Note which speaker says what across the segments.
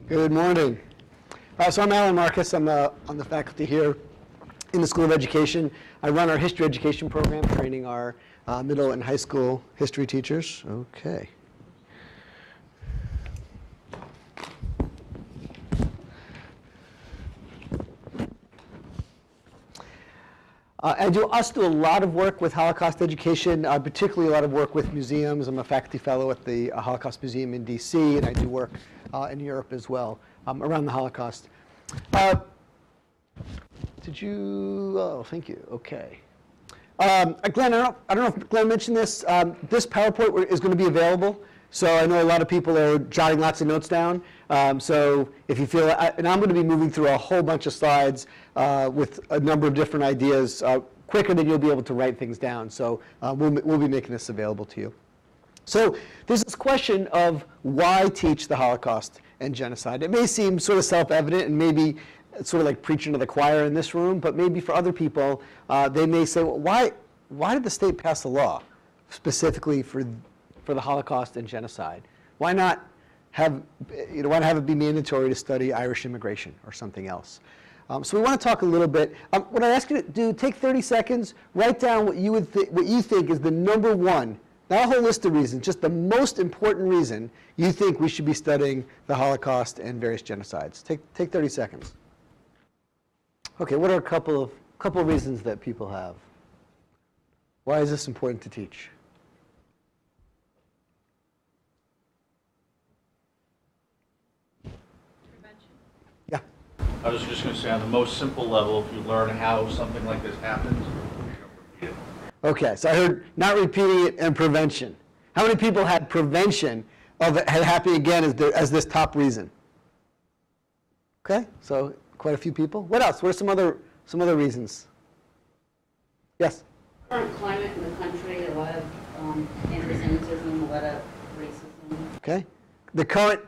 Speaker 1: Good morning. So I'm Alan Marcus. I'm on the faculty here in the School of Education. I run our history education program, training our middle and high school history teachers. Okay. I do a lot of work with Holocaust education, particularly a lot of work with museums. I'm a faculty fellow at the Holocaust Museum in DC, and I do work in Europe as well around the Holocaust. Oh, thank you. Okay. Glenn, I don't know if Glenn mentioned this. This PowerPoint is going to be available. So I know a lot of people are jotting lots of notes down. So if you feel, and I'm going to be moving through a whole bunch of slides with a number of different ideas quicker than you'll be able to write things down. So we'll be making this available to you. So there's this question of why teach the Holocaust and genocide. It may seem sort of self-evident and maybe sort of like preaching to the choir in this room, but maybe for other people, they may say, well, why did the state pass a law specifically for the Holocaust and genocide? Why not have it be mandatory to study Irish immigration or something else? So we want to talk a little bit. What I ask you to do, take 30 seconds, write down what you think is the number one, not a whole list of reasons, just the most important reason you think we should be studying the Holocaust and various genocides. Take 30 seconds. Okay, what are a couple of reasons that people have? Why is this important to teach? Yeah.
Speaker 2: I was just going to say, on the most simple level, if you learn how something like this happens, you don't repeat it.
Speaker 1: Okay, so I heard not repeating it and prevention. How many people had prevention of it happening again as this top reason? Okay, so quite a few people. What else? What are some other reasons? Yes?
Speaker 3: Current climate in the country, a lot of anti-Semitism, a lot of racism.
Speaker 1: Okay. The current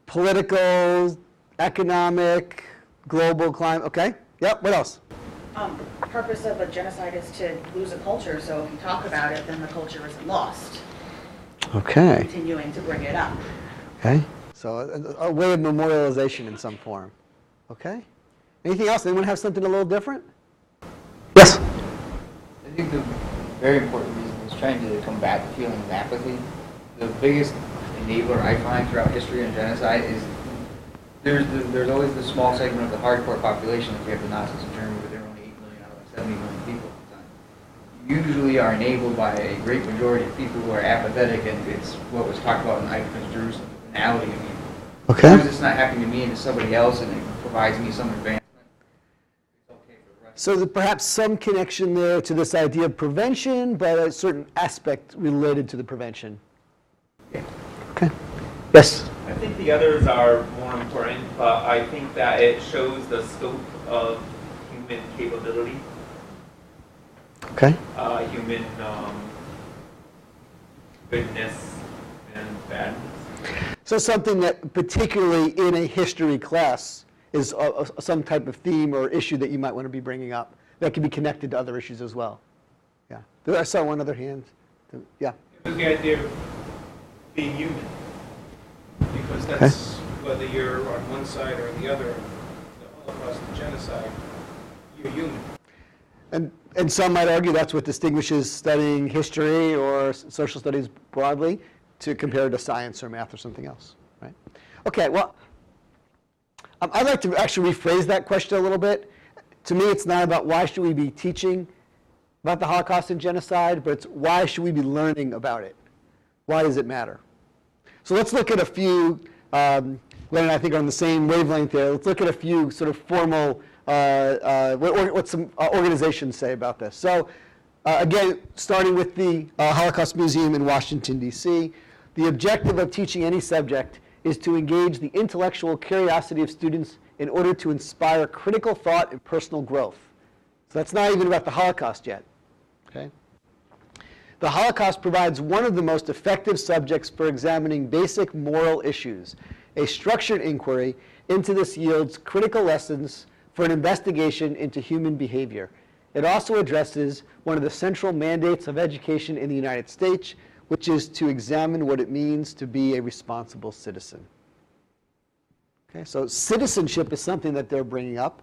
Speaker 1: political, economic, global climate. Okay. Yep. What else?
Speaker 4: Purpose of a genocide is to lose a culture, so if you talk about it, then the culture isn't lost.
Speaker 1: Okay.
Speaker 4: Continuing to bring it up.
Speaker 1: Okay. So a way of memorialization in some form. Okay. Anything else? Anyone have something a little different? Yes.
Speaker 5: I think the very important reason is trying to combat the feeling of apathy. The biggest enabler I find throughout history and genocide is there's always this small segment of the hardcore population, like we have the Nazis in Germany, but there are only 8 million out of 70 million people at the time. Usually are enabled by a great majority of people who are apathetic, and it's what was talked about in Eichmann's Jerusalem, the finality of me.
Speaker 1: Okay.
Speaker 5: Why is this not happening to me and to somebody else, and it provides me some advancement? It's okay for the rest.
Speaker 1: So there's perhaps some connection there to this idea of prevention, but a certain aspect related to the prevention.
Speaker 5: Yeah.
Speaker 1: Okay. Yes.
Speaker 6: I think the others are more important, but I think that it shows the scope of human capability,
Speaker 1: Okay.
Speaker 6: Human goodness and badness.
Speaker 1: So something that particularly in a history class is some type of theme or issue that you might want to be bringing up that can be connected to other issues as well. Yeah. I saw one other hand. Yeah.
Speaker 7: It was the idea of being human, because that's whether you're on one side or the other, the Holocaust and genocide, you're human.
Speaker 1: And some might argue that's what distinguishes studying history or social studies broadly to compare to science or math or something else, right? Okay, well, I'd like to actually rephrase that question a little bit. To me, it's not about why should we be teaching about the Holocaust and genocide, but it's why should we be learning about it? Why does it matter? So let's look at a few, Glenn and I think are on the same wavelength there. Let's look at a few sort of formal, what some organizations say about this. So again, starting with the Holocaust Museum in Washington, D.C., the objective of teaching any subject is to engage the intellectual curiosity of students in order to inspire critical thought and personal growth. So that's not even about the Holocaust yet. Okay? The Holocaust provides one of the most effective subjects for examining basic moral issues. A structured inquiry into this yields critical lessons for an investigation into human behavior. It also addresses one of the central mandates of education in the United States, which is to examine what it means to be a responsible citizen. Okay, so citizenship is something that they're bringing up.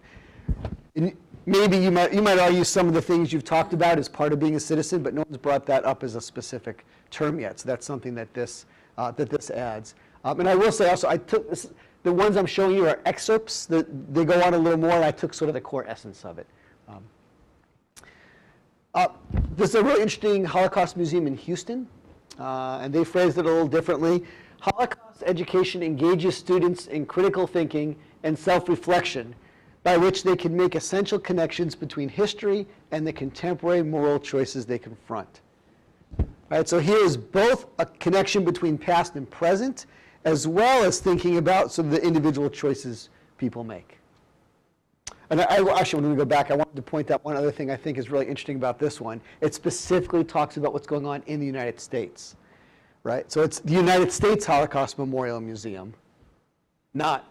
Speaker 1: And maybe you might argue some of the things you've talked about as part of being a citizen, but no one's brought that up as a specific term yet. So that's something that this adds. And I will say also, I took this, the ones I'm showing you are excerpts. They go on a little more, and I took sort of the core essence of it. There's a really interesting Holocaust museum in Houston, and they phrased it a little differently. Holocaust education engages students in critical thinking and self-reflection, by which they can make essential connections between history and the contemporary moral choices they confront. All right, so here is both a connection between past and present, as well as thinking about some of the individual choices people make. And I actually, when we go back, I wanted to point out one other thing I think is really interesting about this one. It specifically talks about what's going on in the United States, right? So it's the United States Holocaust Memorial Museum, not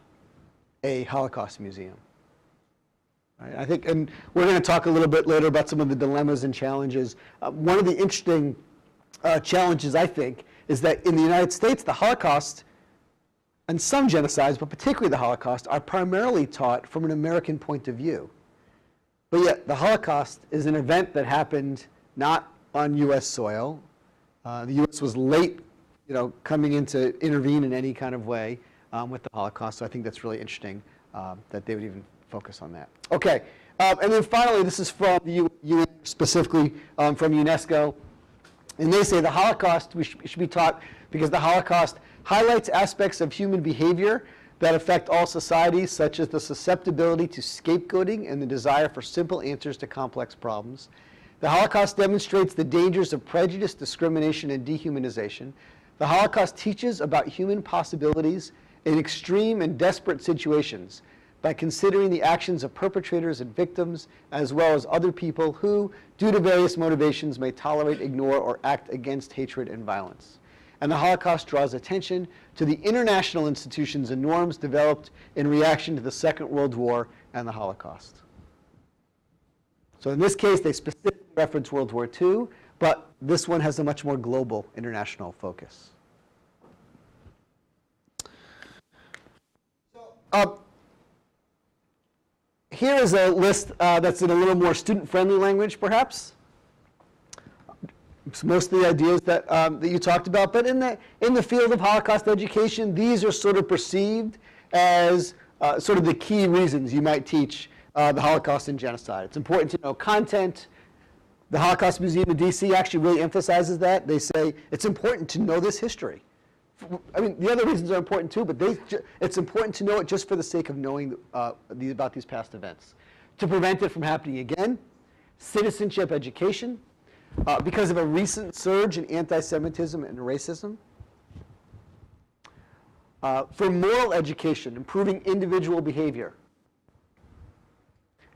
Speaker 1: a Holocaust museum. Right? I think, and we're going to talk a little bit later about some of the dilemmas and challenges. One of the interesting challenges, I think, is that in the United States, the Holocaust and some genocides, but particularly the Holocaust, are primarily taught from an American point of view. But yet, the Holocaust is an event that happened not on U.S. soil. The U.S. was late, coming in to intervene in any kind of way with the Holocaust. So I think that's really interesting that they would even focus on that. Okay, and then finally, this is from the UN, specifically from UNESCO. And they say the Holocaust should be taught because the Holocaust highlights aspects of human behavior that affect all societies, such as the susceptibility to scapegoating and the desire for simple answers to complex problems. The Holocaust demonstrates the dangers of prejudice, discrimination, and dehumanization. The Holocaust teaches about human possibilities in extreme and desperate situations by considering the actions of perpetrators and victims, as well as other people who, due to various motivations, may tolerate, ignore, or act against hatred and violence. And the Holocaust draws attention to the international institutions and norms developed in reaction to the Second World War and the Holocaust. So in this case, they specifically reference World War II, but this one has a much more global international focus. Here is a list that's in a little more student-friendly language, perhaps. It's most of the ideas that you talked about, but in the field of Holocaust education, these are sort of perceived as sort of the key reasons you might teach the Holocaust and genocide. It's important to know content. The Holocaust Museum in DC actually really emphasizes that. They say it's important to know this history. I mean, the other reasons are important too, but it's important to know it just for the sake of knowing about these past events. To prevent it from happening again, citizenship education, because of a recent surge in anti-Semitism and racism. For moral education, improving individual behavior.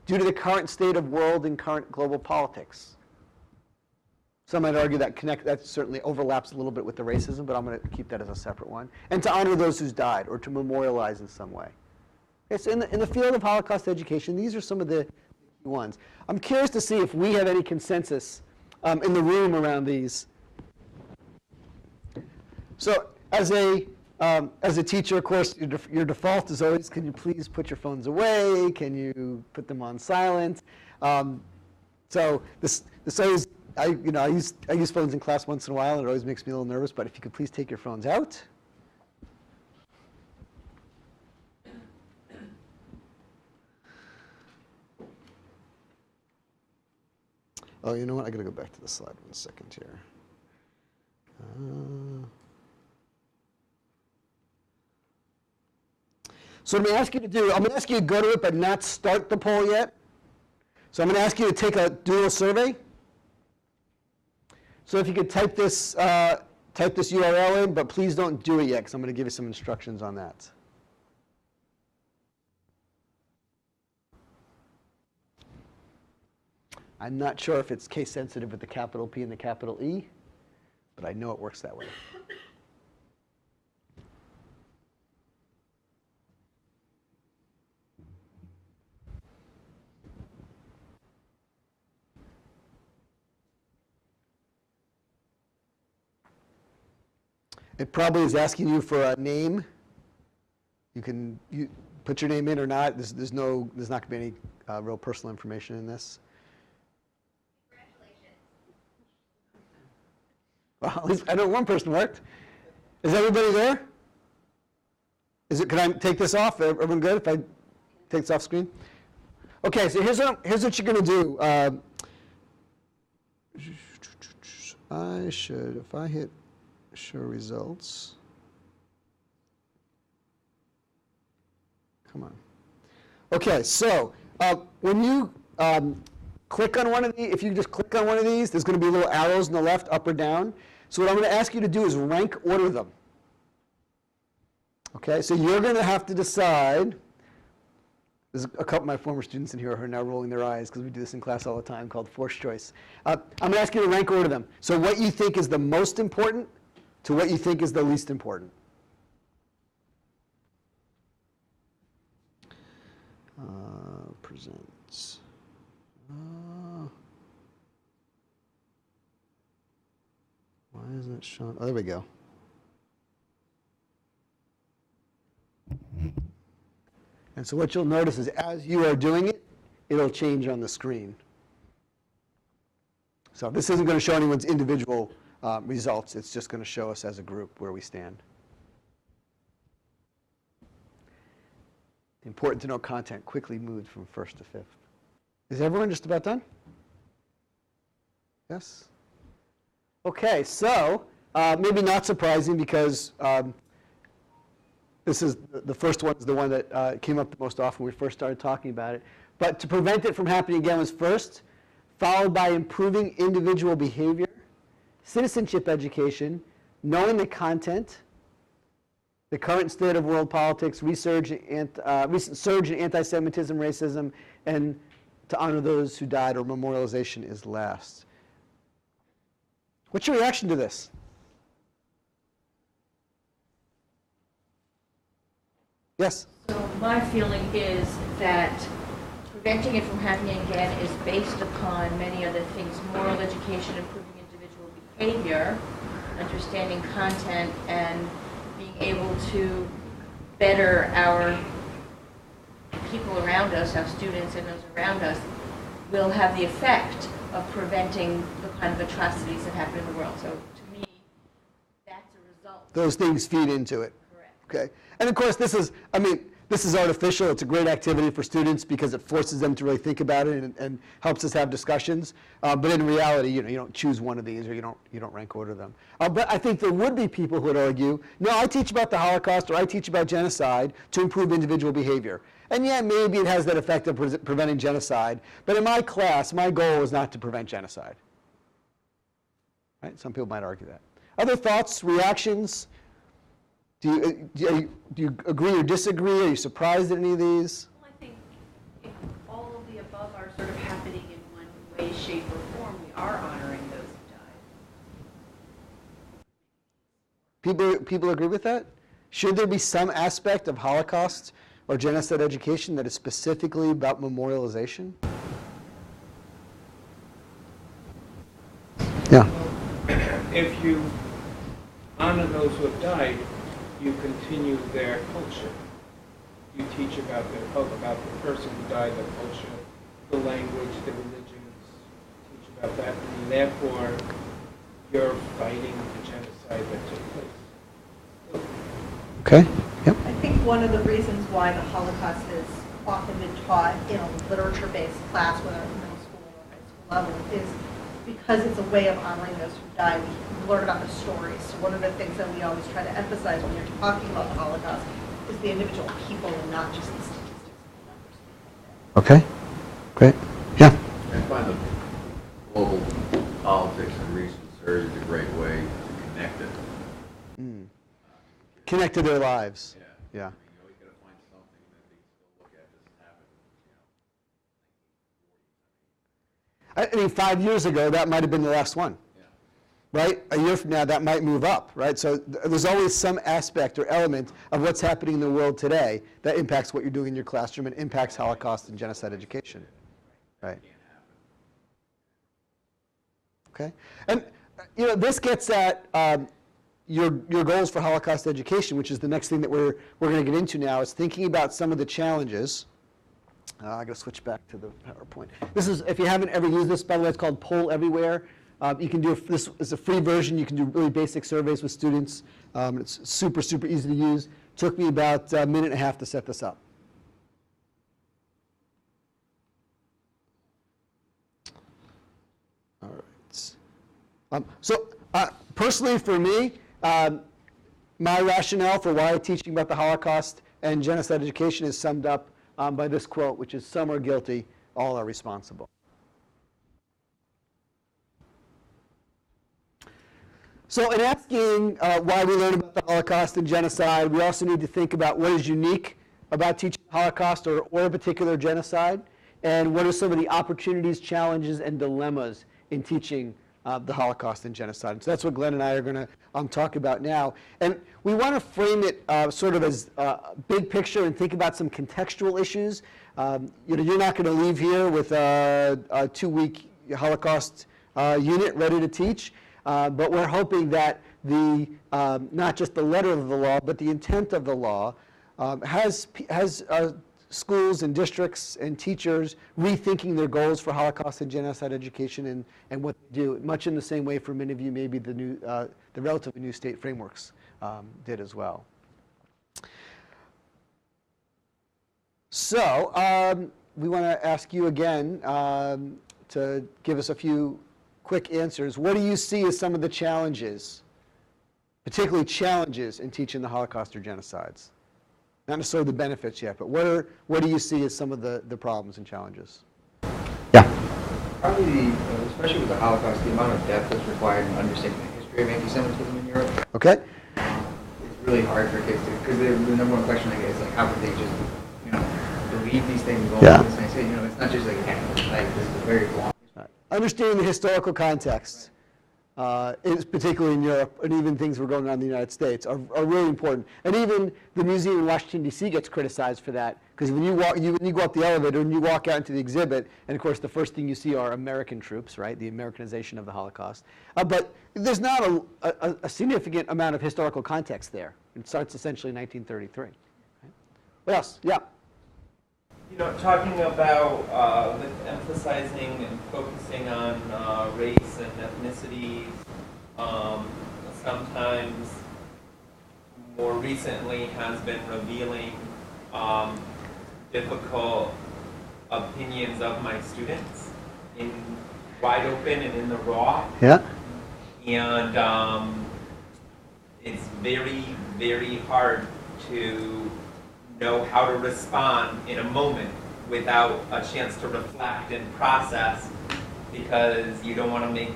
Speaker 1: Due to the current state of world and current global politics. Some might argue that certainly overlaps a little bit with the racism, but I'm going to keep that as a separate one. And to honor those who's died, or to memorialize in some way. Okay, so in the field of Holocaust education, these are some of the key ones. I'm curious to see if we have any consensus in the room around these. So as a teacher, of course, your default is always, can you please put your phones away? Can you put them on silent? So this always, I use phones in class once in a while, and it always makes me a little nervous, but if you could please take your phones out. Oh, you know what? I got to go back to the slide 1 second here. So what I'm going to ask you to do, I'm going to ask you to go to it but not start the poll yet. So I'm going to ask you to do a survey. So if you could type this URL in, but please don't do it yet because I'm going to give you some instructions on that. I'm not sure if it's case sensitive with the capital P and the capital E, but I know it works that way. It probably is asking you for a name. You put your name in or not. There's not going to be any real personal information in this. Well, at least I know one person worked. Is everybody there? Can I take this off? Everyone good if I take this off screen? Okay, so here's what you're going to do. If I hit show results. Come on. Okay, so when you click on one of these, if you just click on one of these, there's going to be little arrows on the left, up or down. So what I'm going to ask you to do is rank order them. Okay, so you're going to have to decide. There's a couple of my former students in here who are now rolling their eyes because we do this in class all the time called forced choice. I'm going to ask you to rank order them. So what you think is the most important to what you think is the least important. Presents. Why isn't it showing? Oh, there we go. And so what you'll notice is as you are doing it, it'll change on the screen. So this isn't going to show anyone's individual results. It's just going to show us as a group where we stand. Important to know content quickly moved from first to fifth. Is everyone just about done? Yes? Okay, so maybe not surprising because this is the first one is the one that came up the most often when we first started talking about it. But to prevent it from happening again was first, followed by improving individual behavior, citizenship education, knowing the content, the current state of world politics, recent surge in anti-Semitism, racism, and to honor those who died, or memorialization is last. What's your reaction to this? Yes?
Speaker 8: So my feeling is that preventing it from happening again is based upon many other things: moral education, improving individual behavior, understanding content, and being able to better our people around us, our students and those around us, will have the effect of preventing the kind of atrocities that happen in the world. So to me, that's a result.
Speaker 1: Those things feed into it.
Speaker 8: Correct.
Speaker 1: Okay. And of course, this is artificial. It's a great activity for students because it forces them to really think about it and helps us have discussions. But in reality, you don't choose one of these or you don't rank order them. But I think there would be people who would argue, no, I teach about the Holocaust or I teach about genocide to improve individual behavior. And yeah, maybe it has that effect of preventing genocide. But in my class, my goal is not to prevent genocide. Right? Some people might argue that. Other thoughts, reactions? Do you agree or disagree? Are you surprised at any of these?
Speaker 9: Well, I think if all of the above are sort of happening in one way, shape, or form, we are honoring those who died.
Speaker 1: People agree with that? Should there be some aspect of Holocaust or genocide education that is specifically about memorialization? Yeah.
Speaker 7: If you honor those who have died, you continue their culture. You teach about their culture, about the person who died, their culture, the language, the religions, teach about that, and therefore you're fighting the genocide that took place.
Speaker 1: Okay. Yep.
Speaker 10: I think one of the reasons why the Holocaust has often been taught in a literature-based class, whether at middle school or high school level, is because it's a way of honoring those who died. We learn about the stories. So one of the things that we always try to emphasize when you're talking about the Holocaust is the individual people and not just the statistics and numbers.
Speaker 1: Okay. Great. Yeah.
Speaker 11: I find the global politics and recent surge is a great way to connect it.
Speaker 1: Connect to their lives.
Speaker 11: Yeah.
Speaker 1: Yeah.
Speaker 11: You always got to find something that they can still look at this happened,
Speaker 1: I mean, 5 years ago, that might have been the last one.
Speaker 11: Yeah.
Speaker 1: Right? A year from now, that might move up, right? So there's always some aspect or element of what's happening in the world today that impacts what you're doing in your classroom and impacts Holocaust and genocide education. Right. Okay. And, this gets at your goals for Holocaust education, which is the next thing that we're going to get into now, is thinking about some of the challenges. I got to switch back to the PowerPoint. This is, if you haven't ever used this, by the way, it's called Poll Everywhere. You can do this is a free version. You can do really basic surveys with students. It's super, super easy to use. Took me about a minute and a half to set this up. All right. Personally, for me, my rationale for why teaching about the Holocaust and genocide education is summed up by this quote, which is, "Some are guilty, all are responsible." So in asking why we learn about the Holocaust and genocide, we also need to think about what is unique about teaching the Holocaust or a particular genocide, and what are some of the opportunities, challenges, and dilemmas in teaching the Holocaust and genocide. So that's what Glenn and I are going to talk about now. And we want to frame it sort of as big picture and think about some contextual issues. You're not going to leave here with a 2-week Holocaust unit ready to teach. But we're hoping that not just the letter of the law, but the intent of the law has schools and districts and teachers rethinking their goals for Holocaust and genocide education and what they do, much in the same way for many of you maybe the relatively new state frameworks did as well. So we want to ask you again to give us a few quick answers. What do you see as some of the challenges, particularly challenges in teaching the Holocaust or genocides? Not necessarily the benefits yet, but what do you see as some of the problems and challenges? Yeah.
Speaker 5: Probably, especially with the Holocaust, the amount of depth that's required in understanding the history of anti-Semitism in Europe.
Speaker 1: Okay.
Speaker 5: It's really hard for kids to, because the number one question I get is like, how could they just, believe these things all
Speaker 1: Yeah.
Speaker 5: this? And I say, it's not just like this is a very long.
Speaker 1: Understanding the historical context, particularly in Europe, and even things that were going on in the United States, are really important. And even the museum in Washington, D.C. gets criticized for that, because when you go up the elevator and you walk out into the exhibit, and of course the first thing you see are American troops, right, the Americanization of the Holocaust. But there's not a significant amount of historical context there. It starts essentially in 1933. Right? What else? Yeah.
Speaker 6: Talking about emphasizing and focusing on race and ethnicities, sometimes more recently has been revealing difficult opinions of my students in wide open and in the raw.
Speaker 1: Yeah.
Speaker 6: And it's very, very hard to know how to respond in a moment without a chance to reflect and process, because you don't want to make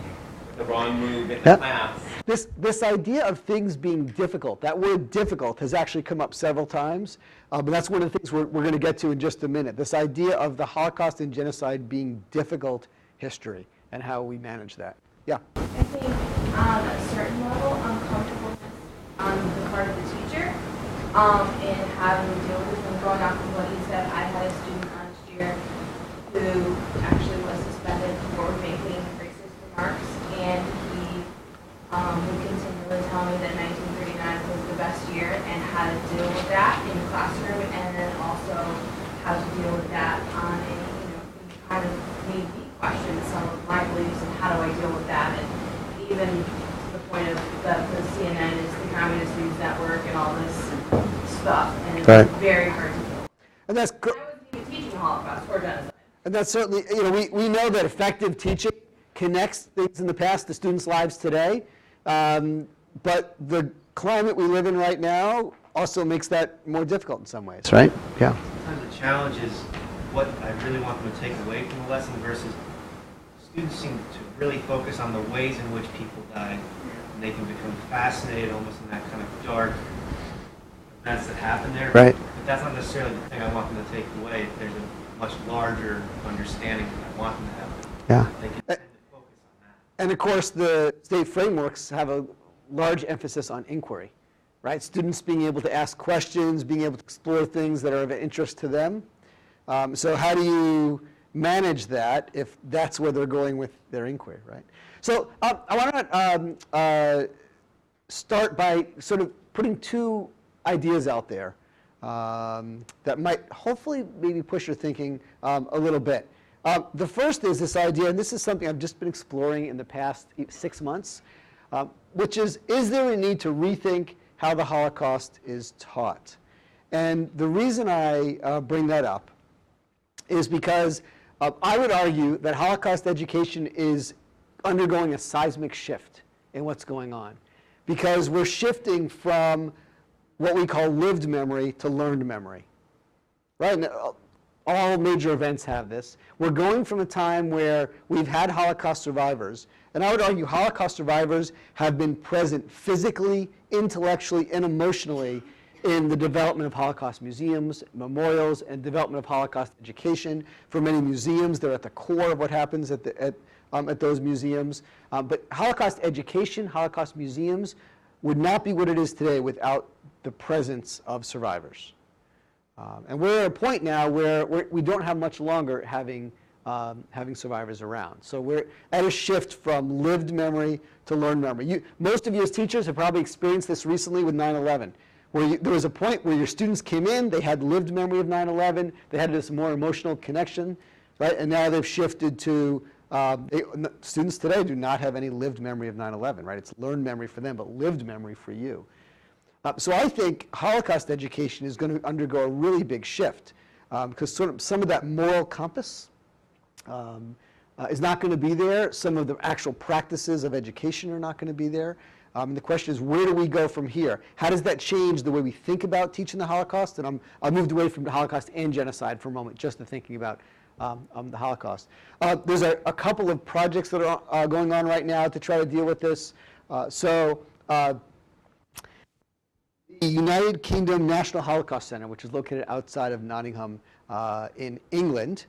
Speaker 6: the wrong move in the class.
Speaker 1: This idea of things being difficult, that word difficult has actually come up several times, but that's one of the things we're going to get to in just a minute. This idea of the Holocaust and genocide being difficult history and how we manage that. Yeah.
Speaker 8: I think on a certain level, uncomfortableness on the part of the teacher, and having to deal with them. Going off of what you said, I had a student last year who actually was suspended for making racist remarks, and he would continually tell me that 1939 was the best year and how to deal with that in the classroom, and then also how to deal with that on a, kind of made me question some of my beliefs and how do I deal with that, and even to the point of the CNN is the Communist News Network and all this stuff, and it's very hard to deal with.
Speaker 1: And that's
Speaker 8: I wasn't even teaching the Holocaust or genocide.
Speaker 1: And that's certainly, we know that effective teaching connects things in the past to students' lives today, but the climate we live in right now also makes that more difficult in some ways, right? Yeah.
Speaker 12: Sometimes the challenge is what I really want them to take away from the lesson versus students seem to really focus on the ways in which people died, and they can become fascinated almost in that kind of dark events that happen there.
Speaker 1: Right.
Speaker 12: But that's not necessarily the thing I want them to take away. There's a much larger understanding that I want them to have.
Speaker 1: Yeah.
Speaker 12: They can tend to focus on that.
Speaker 1: And of course, the state frameworks have a large emphasis on inquiry, right? Students being able to ask questions, being able to explore things that are of interest to them. So how do you manage that if that's where they're going with their inquiry, right? So I want to start by sort of putting two ideas out there that might hopefully maybe push your thinking a little bit. The first is this idea, and this is something I've just been exploring in the past 6 months, which is there a need to rethink how the Holocaust is taught? And the reason I bring that up is because I would argue that Holocaust education is undergoing a seismic shift in what's going on, because we're shifting from what we call lived memory to learned memory, right? And all major events have this. We're going from a time where we've had Holocaust survivors, and I would argue Holocaust survivors have been present physically, intellectually, and emotionally in the development of Holocaust museums, memorials, and development of Holocaust education. For many museums, they're at the core of what happens at those museums. But Holocaust education, Holocaust museums would not be what it is today without the presence of survivors. And we're at a point now where we don't have much longer having survivors around. So we're at a shift from lived memory to learned memory. Most of you as teachers have probably experienced this recently with 9/11. Where there was a point where your students came in, they had lived memory of 9/11, they had this more emotional connection, right? And now they've shifted to, students today do not have any lived memory of 9/11, right? It's learned memory for them, but lived memory for you. So I think Holocaust education is going to undergo a really big shift, because sort of some of that moral compass is not going to be there. Some of the actual practices of education are not going to be there. And the question is, where do we go from here? How does that change the way we think about teaching the Holocaust? And I moved away from the Holocaust and genocide for a moment, just to thinking about the Holocaust. There's a couple of projects that are going on right now to try to deal with this. The United Kingdom National Holocaust Center, which is located outside of Nottingham in England,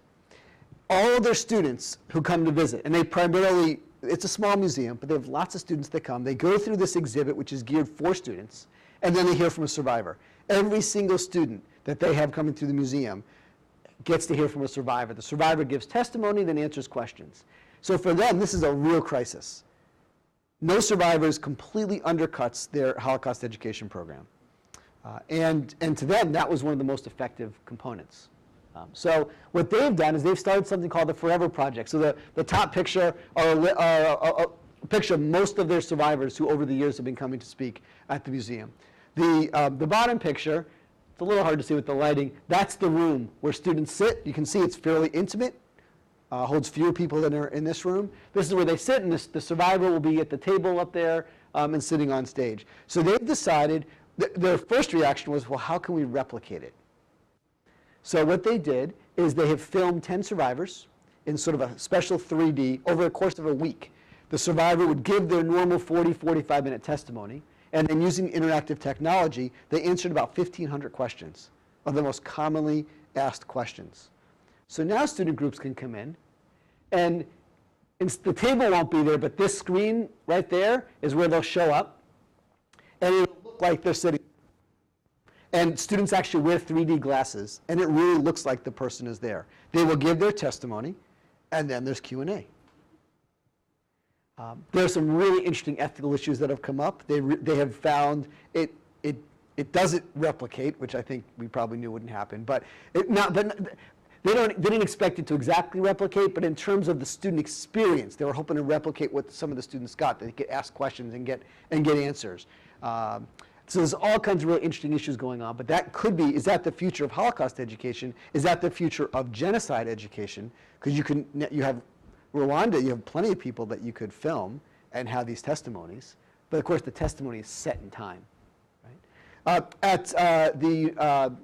Speaker 1: all of their students who come to visit, and they primarily, it's a small museum, but they have lots of students that come. They go through this exhibit, which is geared for students, and then they hear from a survivor. Every single student that they have coming through the museum gets to hear from a survivor. The survivor gives testimony, then answers questions. So for them, this is a real crisis. No survivors completely undercuts their Holocaust education program. And to them, that was one of the most effective components. So what they've done is they've started something called the Forever Project. So the top picture are a picture of most of their survivors who over the years have been coming to speak at the museum. The bottom picture, it's a little hard to see with the lighting, that's the room where students sit. You can see it's fairly intimate, holds fewer people than are in this room. This is where they sit, and the survivor will be at the table up there and sitting on stage. So they've decided, their first reaction was, well, how can we replicate it? So what they did is they have filmed 10 survivors in sort of a special 3D over the course of a week. The survivor would give their normal 40, 45-minute testimony, and then using interactive technology, they answered about 1,500 questions of the most commonly asked questions. So now student groups can come in, and the table won't be there, but this screen right there is where they'll show up, and it'll look like they're sitting. And students actually wear 3D glasses, and it really looks like the person is there. They will give their testimony, and then there's Q&A. There are some really interesting ethical issues that have come up. They have found it doesn't replicate, which I think we probably knew wouldn't happen. But they didn't expect it to exactly replicate. But in terms of the student experience, they were hoping to replicate what some of the students got. They could ask questions and get answers. So there's all kinds of really interesting issues going on, but that could be, is that the future of Holocaust education? Is that the future of genocide education? Because you have Rwanda, you have plenty of people that you could film and have these testimonies, but of course the testimony is set in time. Right? At the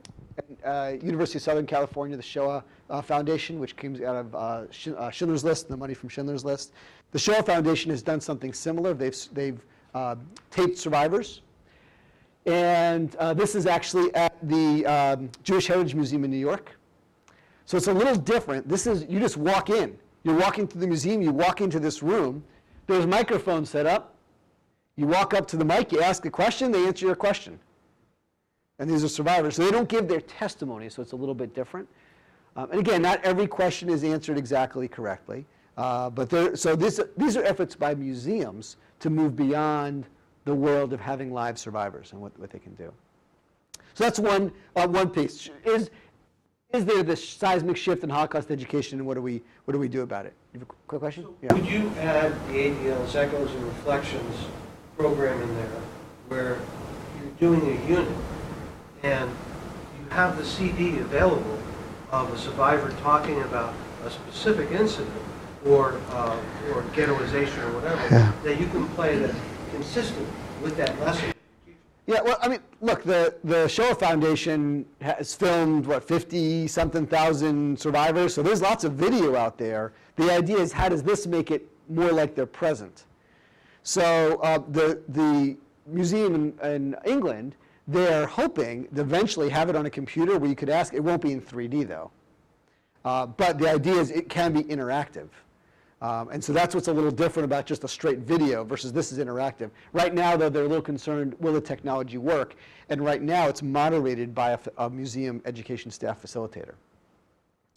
Speaker 1: University of Southern California, the Shoah Foundation, which comes out of Schindler's List, the money from Schindler's List, the Shoah Foundation has done something similar. They've taped survivors. And this is actually at the Jewish Heritage Museum in New York. So it's a little different. This is, you just walk in. You're walking through the museum, you walk into this room, there's microphones set up. You walk up to the mic, you ask a question, they answer your question. And these are survivors. So they don't give their testimony, so it's a little bit different. And again, not every question is answered exactly correctly. So these are efforts by museums to move beyond the world of having live survivors and what they can do. So that's one piece. Is there this seismic shift in Holocaust education, and what do we do about it? You have a quick question?
Speaker 13: So
Speaker 1: Yeah.
Speaker 13: would you add the ADL's Echoes and Reflections program in there, where you're doing a unit and you have the CD available of a survivor talking about a specific incident or ghettoization or whatever, that you can play that's consistent with that lesson?
Speaker 1: Yeah, well, I mean, look, the Shoah Foundation has filmed, 50-something thousand survivors, so there's lots of video out there. The idea is, how does this make it more like their present? So the museum in England, they're hoping to eventually have it on a computer where you could ask. It won't be in 3D, though. But the idea is it can be interactive. And so that's what's a little different about just a straight video versus this is interactive. Right now, though, they're a little concerned, will the technology work? And right now, it's moderated by a museum education staff facilitator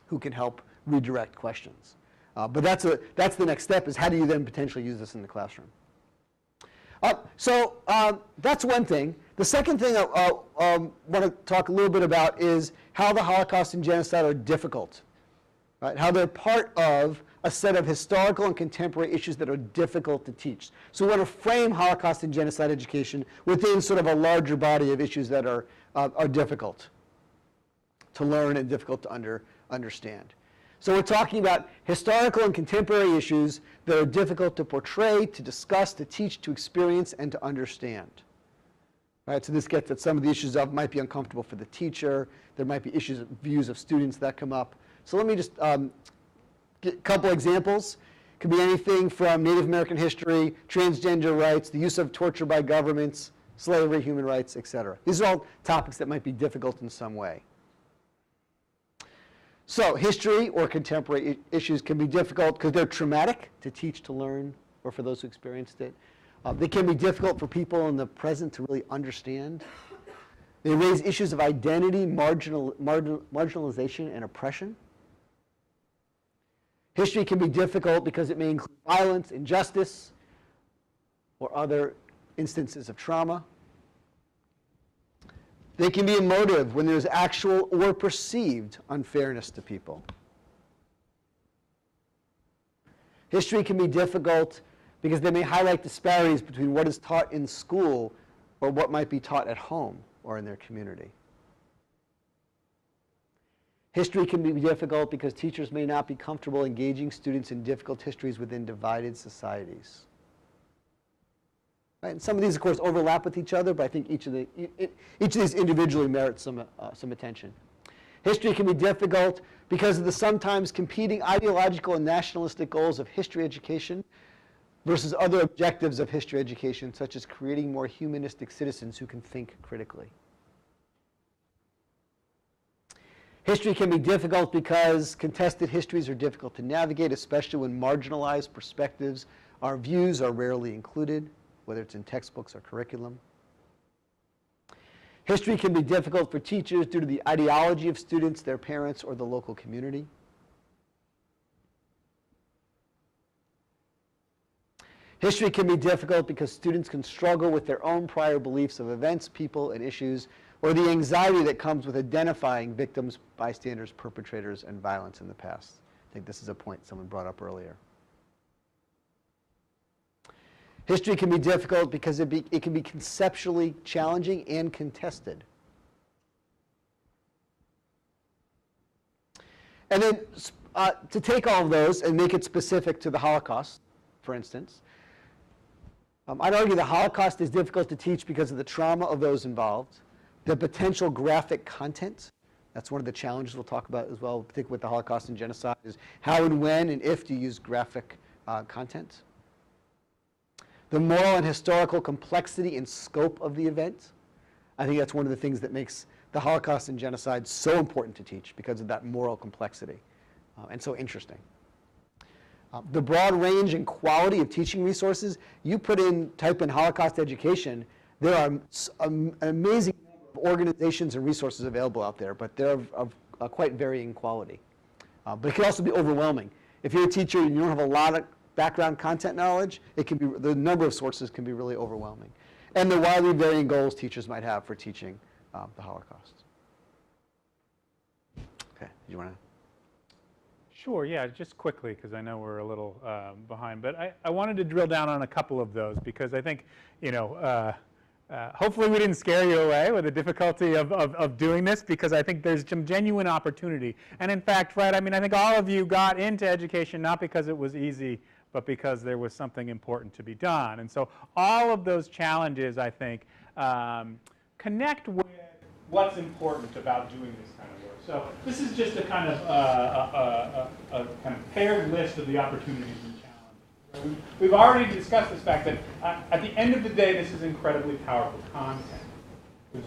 Speaker 1: who can help redirect questions. But that's the next step, is how do you then potentially use this in the classroom? So that's one thing. The second thing I want to talk a little bit about is how the Holocaust and genocide are difficult, right? How they're part of a set of historical and contemporary issues that are difficult to teach. So we want to frame Holocaust and genocide education within sort of a larger body of issues that are difficult to learn and difficult to understand. So we're talking about historical and contemporary issues that are difficult to portray, to discuss, to teach, to experience, and to understand. Right, so this gets at some of the issues that might be uncomfortable for the teacher. There might be views of students that come up. So let me just get a couple examples. It could be anything from Native American history, transgender rights, the use of torture by governments, slavery, human rights, etc. These are all topics that might be difficult in some way. So history or contemporary issues can be difficult because they're traumatic to teach, to learn, or for those who experienced it. They can be difficult for people in the present to really understand. They raise issues of identity, marginalization, and oppression. History can be difficult because it may include violence, injustice, or other instances of trauma. They can be emotive when there's actual or perceived unfairness to people. History can be difficult because they may highlight disparities between what is taught in school or what might be taught at home or in their community. History can be difficult because teachers may not be comfortable engaging students in difficult histories within divided societies. Right? And some of these, of course, overlap with each other, but I think each of these individually merits some attention. History can be difficult because of the sometimes competing ideological and nationalistic goals of history education versus other objectives of history education, such as creating more humanistic citizens who can think critically. History can be difficult because contested histories are difficult to navigate, especially when marginalized perspectives or views are rarely included, whether it's in textbooks or curriculum. History can be difficult for teachers due to the ideology of students, their parents, or the local community. History can be difficult because students can struggle with their own prior beliefs of events, people, and issues, or the anxiety that comes with identifying victims, bystanders, perpetrators, and violence in the past. I think this is a point someone brought up earlier. History can be difficult because it can be conceptually challenging and contested. And then to take all of those and make it specific to the Holocaust, for instance, I'd argue the Holocaust is difficult to teach because of the trauma of those involved, the potential graphic content. That's one of the challenges we'll talk about as well, particularly with the Holocaust and genocide, is how and when and if do you use graphic content. The moral and historical complexity and scope of the event. I think that's one of the things that makes the Holocaust and genocide so important to teach, because of that moral complexity and so interesting. The broad range and quality of teaching resources. You type in Holocaust education, there are an amazing number of organizations and resources available out there, but they're of quite varying quality. But it can also be overwhelming. If you're a teacher and you don't have a lot of background content knowledge, the number of sources can be really overwhelming. and the widely varying goals teachers might have for teaching the Holocaust. Okay, do you want to?
Speaker 14: Sure, yeah, just quickly, because I know we're a little behind. But I wanted to drill down on a couple of those, because I think, you know, hopefully we didn't scare you away with the difficulty of doing this, because I think there's some genuine opportunity. And in fact, right, I mean, I think all of you got into education not because it was easy, but because there was something important to be done. And so all of those challenges, I think, connect with what's important about doing this kind of work. So this is just a kind of a kind of paired list of the opportunities and challenges. We've already discussed this fact that at the end of the day, this is incredibly powerful content.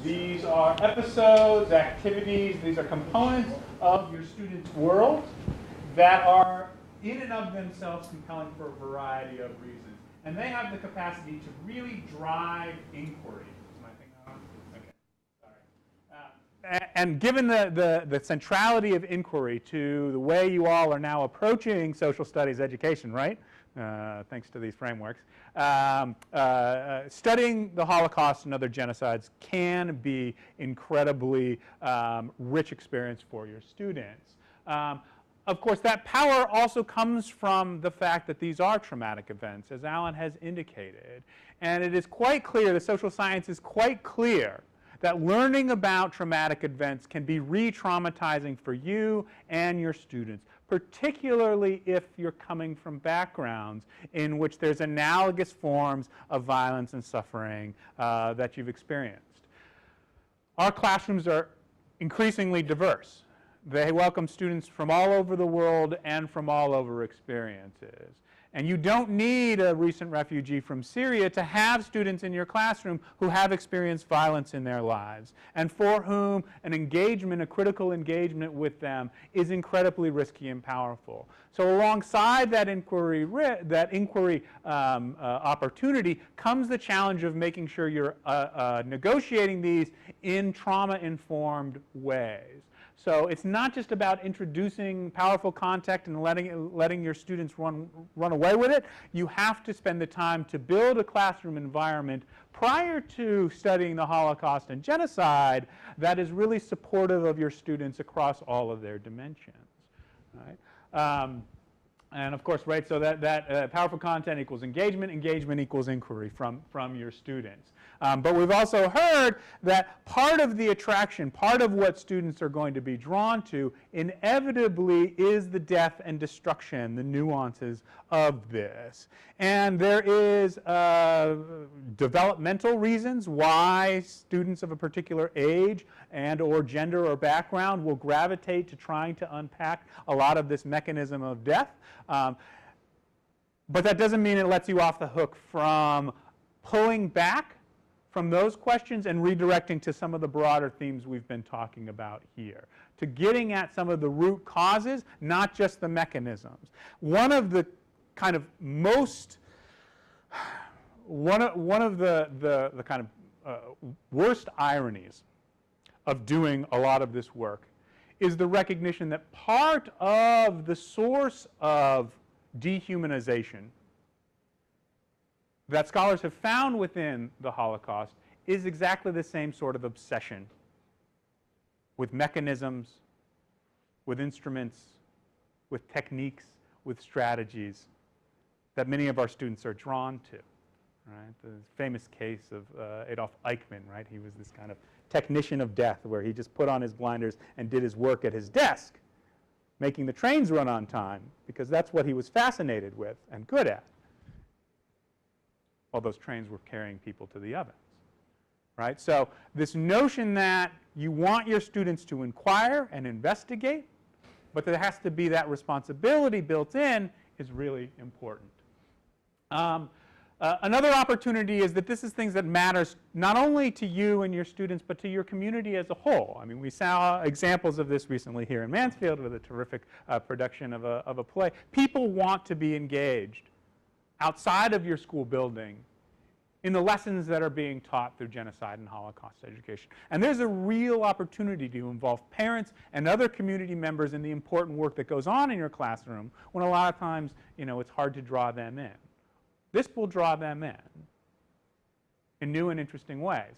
Speaker 14: These are episodes, activities, these are components of your student's world that are in and of themselves compelling for a variety of reasons. And they have the capacity to really drive inquiry. Is my thing on? Okay, sorry. And given the centrality of inquiry to the way you all are now approaching social studies education, right? Thanks to these frameworks. Studying the Holocaust and other genocides can be incredibly rich experience for your students. Of course, that power also comes from the fact that these are traumatic events, as Alan has indicated. And it is quite clear, the social science is quite clear, that learning about traumatic events can be re-traumatizing for you and your students, particularly if you're coming from backgrounds in which there's analogous forms of violence and suffering that you've experienced. Our classrooms are increasingly diverse. They welcome students from all over the world and from all over experiences. And you don't need a recent refugee from Syria to have students in your classroom who have experienced violence in their lives and for whom an engagement, a critical engagement with them is incredibly risky and powerful. So alongside that inquiry opportunity comes the challenge of making sure you're negotiating these in trauma-informed ways. So it's not just about introducing powerful content and letting your students run away with it. You have to spend the time to build a classroom environment prior to studying the Holocaust and genocide that is really supportive of your students across all of their dimensions. Right? And of course, right, so that powerful content equals engagement, engagement equals inquiry from your students. But we've also heard that part of the attraction, part of what students are going to be drawn to, inevitably is the death and destruction, the nuances of this. And there is developmental reasons why students of a particular age and or gender or background will gravitate to trying to unpack a lot of this mechanism of death. But that doesn't mean it lets you off the hook from pulling back from those questions and redirecting to some of the broader themes we've been talking about here, to getting at some of the root causes, not just the mechanisms. One of the kind of most, one of the kind of worst ironies of doing a lot of this work is the recognition that part of the source of dehumanization that scholars have found within the Holocaust is exactly the same sort of obsession with mechanisms, with instruments, with techniques, with strategies that many of our students are drawn to. Right? The famous case of Adolf Eichmann, right? He was this kind of technician of death where he just put on his blinders and did his work at his desk, making the trains run on time, because that's what he was fascinated with and good at. While those trains were carrying people to the ovens. Right? So this notion that you want your students to inquire and investigate, but there has to be that responsibility built in is really important. Another opportunity is that this is things that matters not only to you and your students, but to your community as a whole. I mean, we saw examples of this recently here in Mansfield with a terrific production of a play. People want to be engaged outside of your school building in the lessons that are being taught through genocide and Holocaust education. And there's a real opportunity to involve parents and other community members in the important work that goes on in your classroom when a lot of times, you know, it's hard to draw them in. This will draw them in. in new and interesting ways.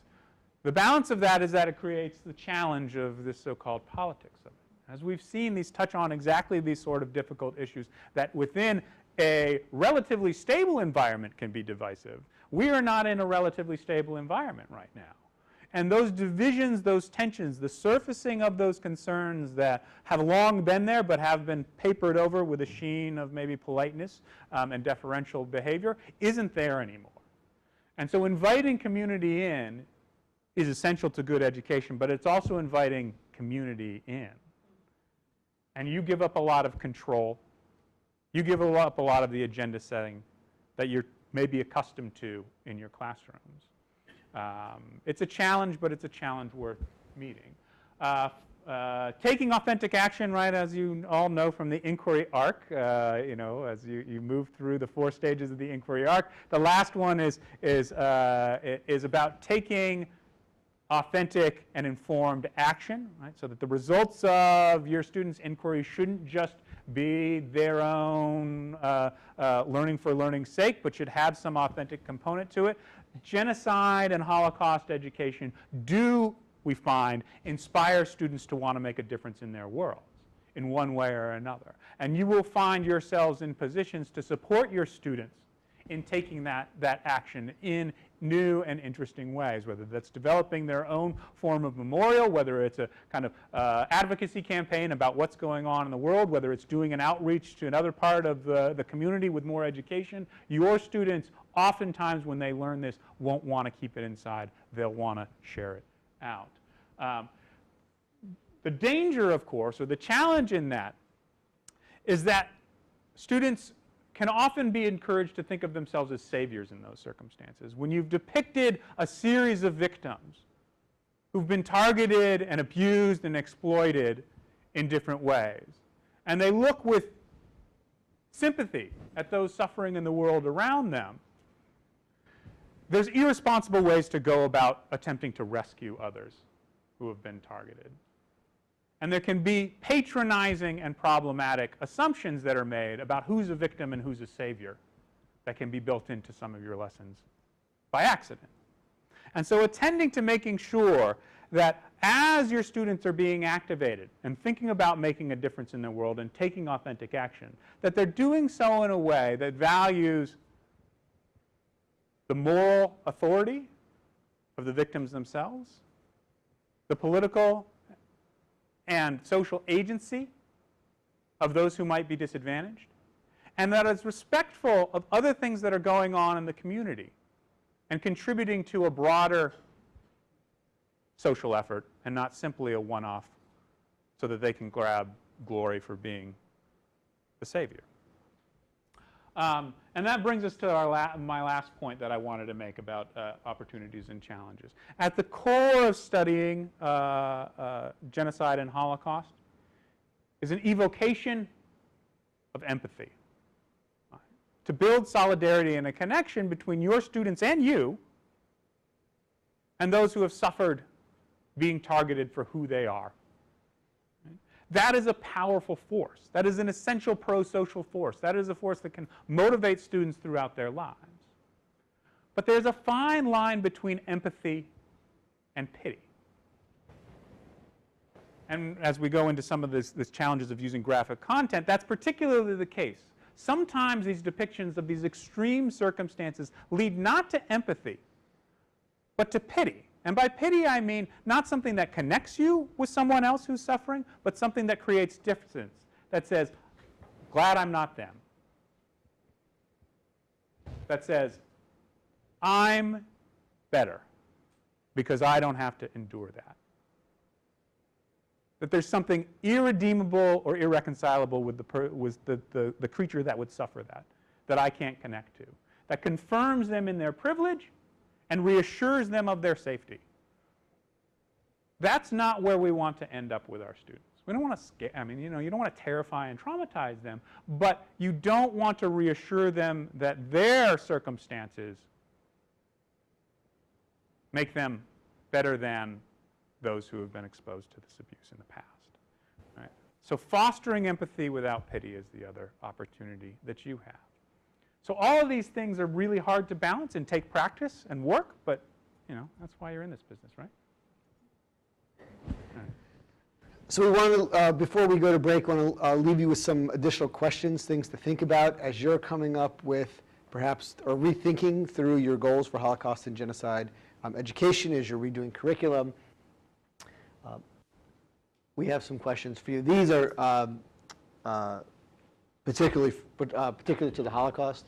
Speaker 14: The balance of that is that it creates the challenge of this so-called politics of it. As we've seen, these touch on exactly these sort of difficult issues that within a relatively stable environment can be divisive. We are not in a relatively stable environment right now. And those divisions, those tensions, the surfacing of those concerns that have long been there but have been papered over with a sheen of maybe politeness and deferential behavior isn't there anymore. And so inviting community in is essential to good education, but it's also inviting community in. And you give up a lot of control. You give up a lot of the agenda setting that you're maybe accustomed to in your classrooms. It's a challenge, but it's a challenge worth meeting. Taking authentic action, right, as you all know from the inquiry arc, you know, as you move through the 4 stages of the inquiry arc, the last one is about taking authentic and informed action, right, so that the results of your students' inquiry shouldn't just be their own learning for learning's sake, but should have some authentic component to it. Genocide and Holocaust education do, we find, inspire students to want to make a difference in their worlds in one way or another. And you will find yourselves in positions to support your students in taking that action in new and interesting ways, whether that's developing their own form of memorial, whether it's a kind of advocacy campaign about what's going on in the world, whether it's doing an outreach to another part of the community with more education. Your students, oftentimes when they learn this, won't want to keep it inside. They'll want to share it out. The danger, of course, or the challenge in that is that students can often be encouraged to think of themselves as saviors in those circumstances. When you've depicted a series of victims who've been targeted and abused and exploited in different ways, and they look with sympathy at those suffering in the world around them, there's irresponsible ways to go about attempting to rescue others who have been targeted. And there can be patronizing and problematic assumptions that are made about who's a victim and who's a savior that can be built into some of your lessons by accident. And so attending to making sure that as your students are being activated and thinking about making a difference in their world and taking authentic action, that they're doing so in a way that values the moral authority of the victims themselves, the political and social agency of those who might be disadvantaged, and that is respectful of other things that are going on in the community and contributing to a broader social effort and not simply a one-off so that they can grab glory for being the savior. And that brings us to my last point that I wanted to make about opportunities and challenges. At the core of studying genocide and Holocaust is an evocation of empathy, to build solidarity and a connection between your students and you and those who have suffered being targeted for who they are. That is a powerful force. That is an essential pro-social force. That is a force that can motivate students throughout their lives. But there's a fine line between empathy and pity. And as we go into some of these challenges of using graphic content, that's particularly the case. Sometimes these depictions of these extreme circumstances lead not to empathy, but to pity. And by pity, I mean not something that connects you with someone else who's suffering, but something that creates distance, that says, glad I'm not them. That says, I'm better because I don't have to endure that. That there's something irredeemable or irreconcilable with the creature that would suffer that I can't connect to, that confirms them in their privilege and reassures them of their safety. That's not where we want to end up with our students. We don't want to scare, I mean, you don't want to terrify and traumatize them, but you don't want to reassure them that their circumstances make them better than those who have been exposed to this abuse in the past. Right? So fostering empathy without pity is the other opportunity that you have. So all of these things are really hard to balance and take practice and work, but that's why you're in this business, right?
Speaker 1: So we want to, before we go to break, want to leave you with some additional questions, things to think about as you're coming up with perhaps, or rethinking through your goals for Holocaust and genocide education as you're redoing curriculum. We have some questions for you. These are particularly to the Holocaust.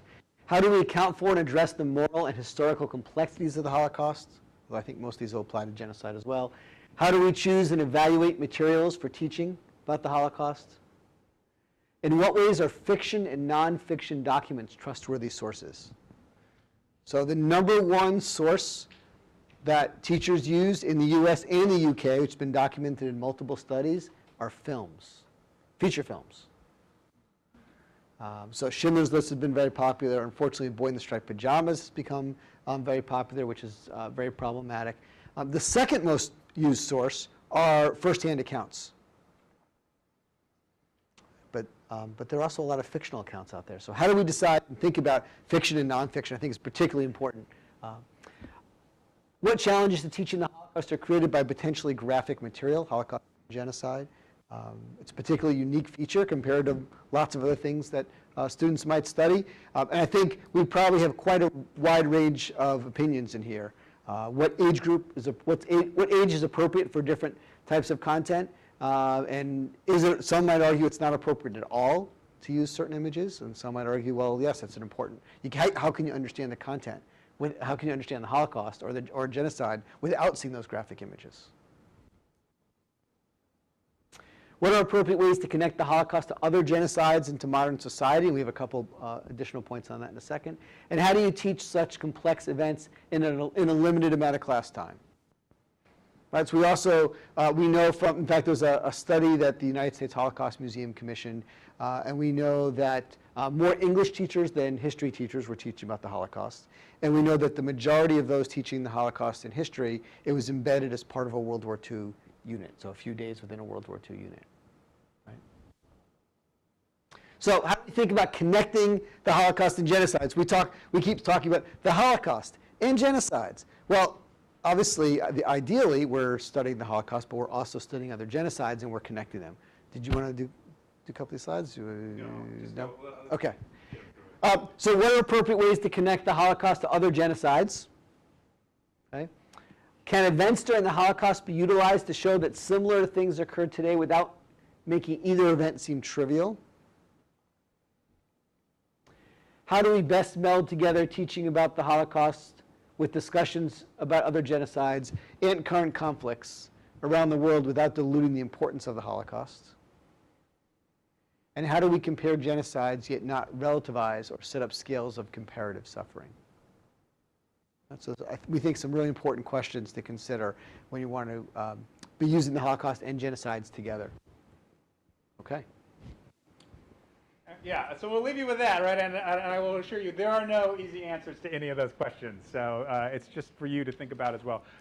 Speaker 1: How do we account for and address the moral and historical complexities of the Holocaust? Well, I think most of these will apply to genocide as well. How do we choose and evaluate materials for teaching about the Holocaust? In what ways are fiction and nonfiction documents trustworthy sources? So the number one source that teachers use in the US and the UK, which has been documented in multiple studies, are films, feature films. So Schindler's List has been very popular. Unfortunately, Boy in the Striped Pajamas has become very popular, which is very problematic. The second most used source are firsthand accounts. But there are also a lot of fictional accounts out there. So how do we decide and think about fiction and nonfiction? I think is particularly important. What challenges to teaching the Holocaust are created by potentially graphic material, Holocaust genocide? It's a particularly unique feature compared to lots of other things that students might study. And I think we probably have quite a wide range of opinions in here. What age group is what age is appropriate for different types of content? And some might argue it's not appropriate at all to use certain images, and some might argue, well, yes, it's an important. How can you understand the content? How can you understand the Holocaust or genocide without seeing those graphic images? What are appropriate ways to connect the Holocaust to other genocides and to modern society? And we have a couple additional points on that in a second. And how do you teach such complex events in a limited amount of class time? Right, so we also, we know from, in fact, there's a study that the United States Holocaust Museum commissioned, and we know that more English teachers than history teachers were teaching about the Holocaust. And we know that the majority of those teaching the Holocaust in history, it was embedded as part of a World War II unit, so a few days within a World War II unit. Right? So how do we think about connecting the Holocaust and genocides? We keep talking about the Holocaust and genocides. Well, obviously, ideally, we're studying the Holocaust, but we're also studying other genocides, and we're connecting them. Did you want to do a couple of these slides? No? Okay. So what are appropriate ways to connect the Holocaust to other genocides? Okay. Can events during the Holocaust be utilized to show that similar things occurred today without making either event seem trivial? How do we best meld together teaching about the Holocaust with discussions about other genocides and current conflicts around the world without diluting the importance of the Holocaust? And how do we compare genocides yet not relativize or set up scales of comparative suffering? So we think some really important questions to consider when you want to be using the Holocaust and genocides together. Okay.
Speaker 14: Yeah, so we'll leave you with that, right? And I will assure you there are no easy answers to any of those questions. So it's just for you to think about as well.